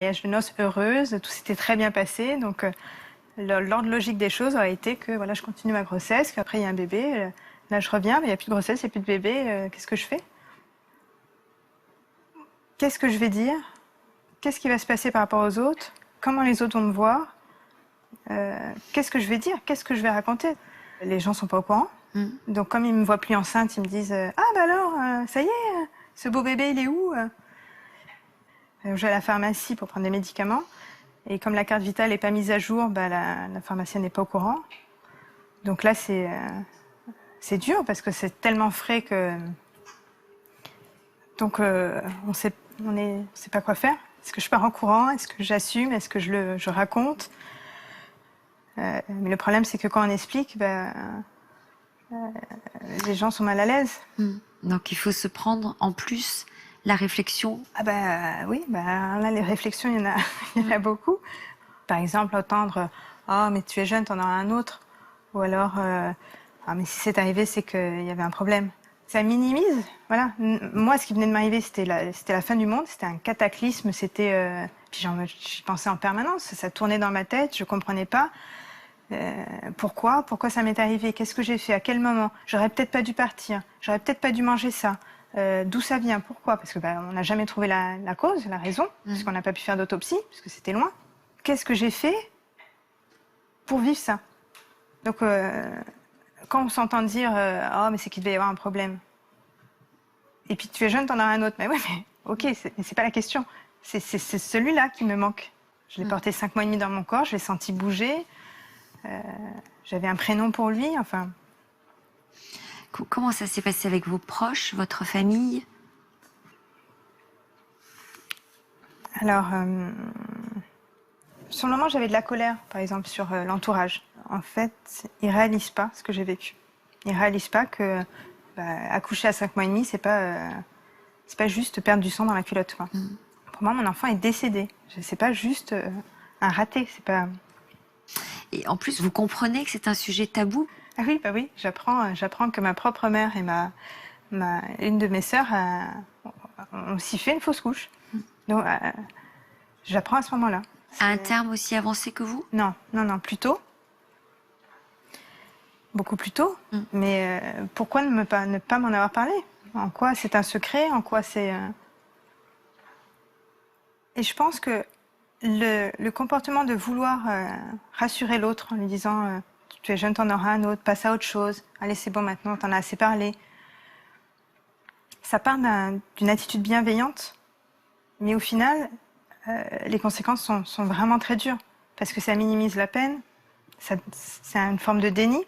Voyage de noces heureuse, tout s'était très bien passé, donc l'ordre logique des choses aurait été que voilà, je continue ma grossesse, qu'après il y a un bébé, là je reviens, mais il n'y a plus de grossesse, il n'y a plus de bébé, qu'est-ce que je fais? Qu'est-ce que je vais dire? Qu'est-ce qui va se passer par rapport aux autres? Comment les autres vont me voir? Qu'est-ce que je vais dire? Qu'est-ce que je vais raconter? Les gens sont pas au courant. Donc comme ils me voient plus enceinte, ils me disent ah bah alors ça y est, ce beau bébé il est où? Je vais à la pharmacie pour prendre des médicaments et comme la carte vitale n'est pas mise à jour, bah la pharmacienne n'est pas au courant. Donc là c'est dur parce que c'est tellement frais que donc on sait pas quoi faire. Est-ce que je pars en courant? Est-ce que j'assume? Est-ce que je raconte? Mais le problème c'est que quand on explique, les gens sont mal à l'aise. Donc il faut se prendre en plus la réflexion. Ah bah oui, bah là les réflexions, il y en a beaucoup. Par exemple, entendre « Oh, mais tu es jeune, t'en auras un autre ». Ou alors « Ah, mais si c'est arrivé, c'est qu'il y avait un problème ». Ça minimise, voilà. Moi, ce qui venait de m'arriver, c'était la fin du monde, c'était un cataclysme, c'était... Puis j'y pensais en permanence, ça tournait dans ma tête, je comprenais pas. Pourquoi ça m'est arrivé? Qu'est-ce que j'ai fait? À quel moment? J'aurais peut-être pas dû partir, j'aurais peut-être pas dû manger ça. D'où ça vient? Pourquoi? Parce que on n'a jamais trouvé la cause, la raison, puisqu'on n'a pas pu faire d'autopsie, puisque c'était loin. Qu'est-ce que j'ai fait pour vivre ça? Donc, quand on s'entend dire oh, mais c'est qu'il devait y avoir un problème. Et puis tu es jeune, t'en auras un autre. Mais oui, mais ok, c'est pas la question. C'est celui-là qui me manque. Je l'ai porté 5 mois et demi dans mon corps, je l'ai senti bouger. J'avais un prénom pour lui, enfin. Comment ça s'est passé avec vos proches, votre famille? Alors, sur le moment, j'avais de la colère, par exemple, sur l'entourage. En fait, ils réalisent pas ce que j'ai vécu. Ils réalisent pas que accoucher à 5 mois et demi, c'est pas juste perdre du sang dans la culotte, quoi. Pour moi, mon enfant est décédé. C'est pas juste un raté, c'est pas... Et en plus, vous comprenez que c'est un sujet tabou? Ah oui, bah oui, j'apprends que ma propre mère et une de mes sœurs ont aussi fait une fausse couche. Donc, j'apprends à ce moment-là. À un terme aussi avancé que vous? Non, plus tôt. Beaucoup plus tôt. Mais pourquoi ne pas m'en avoir parlé? En quoi c'est un secret? En quoi c'est... Et je pense que le comportement de vouloir rassurer l'autre en lui disant tu es jeune, t'en auras un autre, passe à autre chose, allez c'est bon maintenant, t'en as assez parlé. Ça part d'une attitude bienveillante, mais au final, les conséquences sont vraiment très dures, parce que ça minimise la peine, c'est une forme de déni.